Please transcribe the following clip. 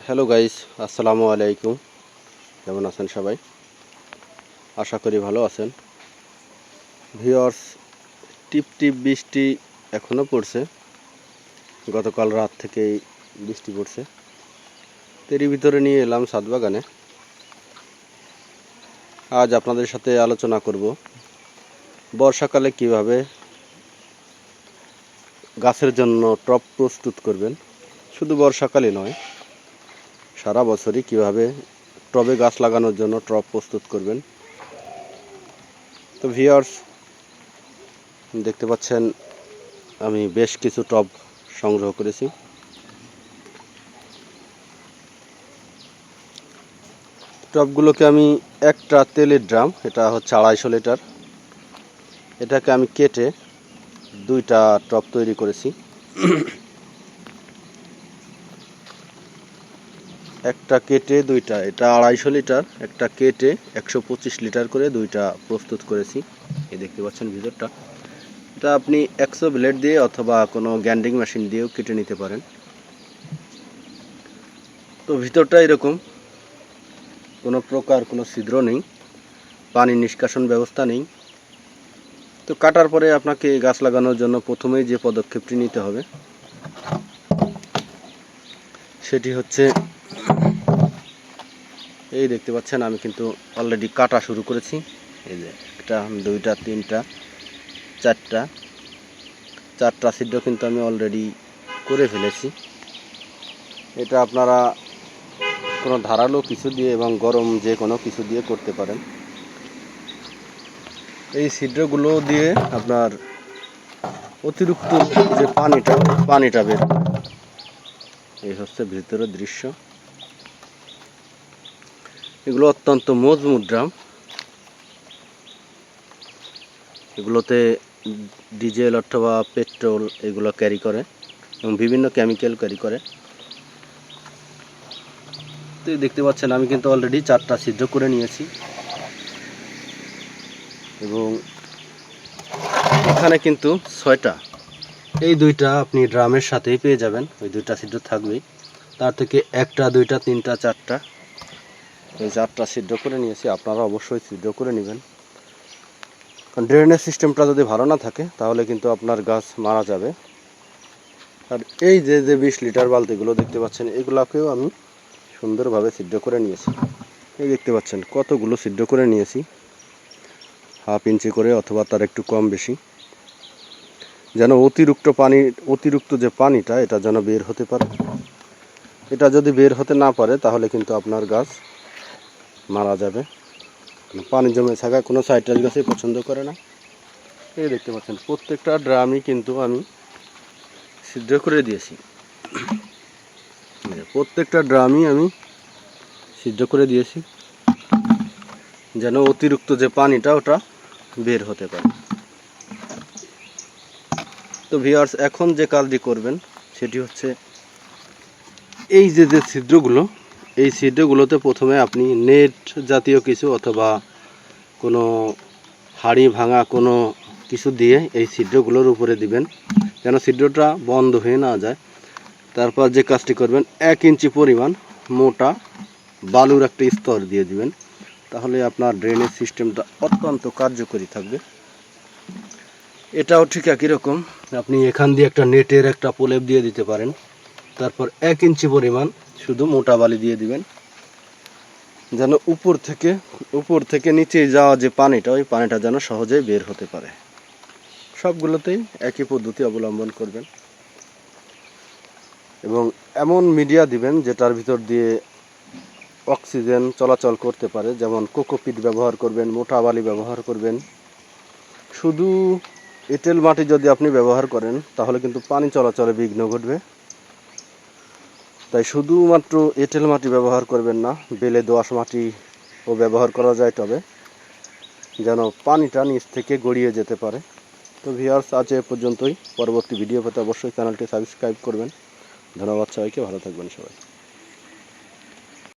Hello guys, আসসালামু আলাইকুম। কেমন আছেন সবাই? আশা করি ভালো আছেন। ভিউয়ার্স, টিপ টিপ বৃষ্টি এখনও পড়ছে। গতকাল রাত থেকেই বৃষ্টি পড়ছে। এরই ভিতরে নিয়ে এলাম ছাদ বাগানে। আজ আপনাদের সাথে আলোচনা করব বর্ষাকালে কিভাবে গাছের জন্য টব প্রস্তুত করবেন। শুধু বর্ষাকালে নয়, সারা বছরই কিভাবে টবে গাছ লাগানোর জন্য টব প্রস্তুত করবেন। তো ভিউয়ার্স, দেখতে পাচ্ছেন আমি বেশ কিছু টব সংগ্রহ করেছি। টবগুলোকে আমি একটা তেলের ড্রাম, এটা হচ্ছে 250 লিটার, এটাকে আমি কেটে দুইটা টব তৈরি করেছি। একটা কেটে দুইটা, এটা 250 লিটার, একটা কেটে 125 লিটার করে দুইটা প্রস্তুত করেছি। এই দেখতে পাচ্ছেন ভিতরটা। এটা আপনি 100 ব্লেড দিয়ে অথবা কোনো গ্যান্ডিং মেশিন দিয়েও কেটে নিতে পারেন। তো ভিতরটা এরকম, কোনো প্রকার কোনো ছিদ্র নেই, পানি নিষ্কাশন ব্যবস্থা নেই। তো কাটার পরে আপনাকে গাছ লাগানোর জন্য প্রথমেই যে পদক্ষেপটি নিতে হবে সেটি হচ্ছে, এই দেখতে পাচ্ছেন আমি কিন্তু অলরেডি কাটা শুরু করেছি। এই যে একটা, দুইটা, তিনটা, চারটা ছিদ্র কিন্তু আমি অলরেডি করে ফেলেছি। এটা আপনারা কোনো ধারালো কিছু দিয়ে এবং গরম যে কোনো কিছু দিয়ে করতে পারেন। এই ছিদ্রগুলো দিয়ে আপনার অতিরিক্ত যে পানিটা বের, এই হচ্ছে ভিতরের দৃশ্য। এগুলো অত্যন্ত মজবুত ড্রাম। এগুলোতে ডিজেল অথবা পেট্রোল এগুলো ক্যারি করে এবং বিভিন্ন কেমিক্যাল ক্যারি করে। তো দেখতে পাচ্ছেন আমি কিন্তু অলরেডি 4টা ছিদ্র করে নিয়েছি এবং এখানে কিন্তু 6টা। এই দুইটা আপনি ড্রামের সাথেই পেয়ে যাবেন, ওই দুইটা ছিদ্র থাকবেই। তার থেকে 1টা, 2টা, 3টা, 4টা, এই 4টা ছিদ্র করে নিয়েছি। আপনারা অবশ্যই ছিদ্র করে নেবেন, কারণ ড্রেনেজ সিস্টেমটা যদি ভালো না থাকে তাহলে কিন্তু আপনার গাছ মারা যাবে। আর এই যে 20 লিটার বালতিগুলো দেখতে পাচ্ছেন, এগুলোকেও আমি সুন্দরভাবে ছিদ্র করে নিয়েছি। এই দেখতে পাচ্ছেন কতগুলো ছিদ্র করে নিয়েছি, 1/2 ইঞ্চি করে অথবা তার একটু কম বেশি, যেন অতিরিক্ত যে পানিটা এটা যেন বের হতে পারে। এটা যদি বের হতে না পারে তাহলে কিন্তু আপনার গাছ মারা যাবে। পানি জমে থাকা কোনো সাইট্রাস গাছই পছন্দ করে না। এই দেখতে পাচ্ছেন প্রত্যেকটা ড্রামই কিন্তু আমি ছিদ্র করে দিয়েছি। প্রত্যেকটা ড্রামই আমি ছিদ্র করে দিয়েছি যেন অতিরিক্ত যে পানিটা ওটা বের হতে পারে। তো ভিউয়ার্স, এখন যে কাজটি করবেন সেটি হচ্ছে, এই যে ছিদ্রগুলো, এই ছিদ্রগুলোতে প্রথমে আপনি নেট জাতীয় কিছু অথবা কোনো হাড়ি ভাঙা কোনো কিছু দিয়ে এই ছিদ্রগুলোর উপরে দিবেন যেন ছিদ্রটা বন্ধ হয়ে না যায়। তারপর যে কাজটি করবেন, 1 ইঞ্চি পরিমাণ মোটা বালুর একটা স্তর দিয়ে দিবেন, তাহলে আপনার ড্রেনেজ সিস্টেমটা অত্যন্ত কার্যকরী থাকবে। এটাও ঠিক একই রকম, আপনি এখান দিয়ে একটা নেটের একটা প্রলেপ দিয়ে দিতে পারেন। তারপর 1 ইঞ্চি পরিমাণ শুধু মোটা বালি দিয়ে দিবেন, যেন উপর থেকে নিচে যাওয়া যে পানিটা, ওই পানিটা যেন সহজেই বের হতে পারে। সবগুলোতেই একই পদ্ধতি অবলম্বন করবেন এবং এমন মিডিয়া দিবেন যেটার ভিতর দিয়ে অক্সিজেন চলাচল করতে পারে, যেমন কোকোপিট ব্যবহার করবেন, মোটা বালি ব্যবহার করবেন। শুধু এঁটেল মাটি যদি আপনি ব্যবহার করেন তাহলে কিন্তু পানি চলাচলে বিঘ্ন ঘটবে। তাই শুধুমাত্র এঁটেল মাটি ব্যবহার করবেন না, বেলে দোআঁশ মাটিও ব্যবহার করা যায়, তবে যেন পানিটা নিচ থেকে গড়িয়ে যেতে পারে। তো ভিউয়ার্স, আজ এ পর্যন্তই। পরবর্তী ভিডিও পেতে অবশ্যই চ্যানেলটি সাবস্ক্রাইব করবেন। ধন্যবাদ সবাইকে, ভালো থাকবেন সবাই।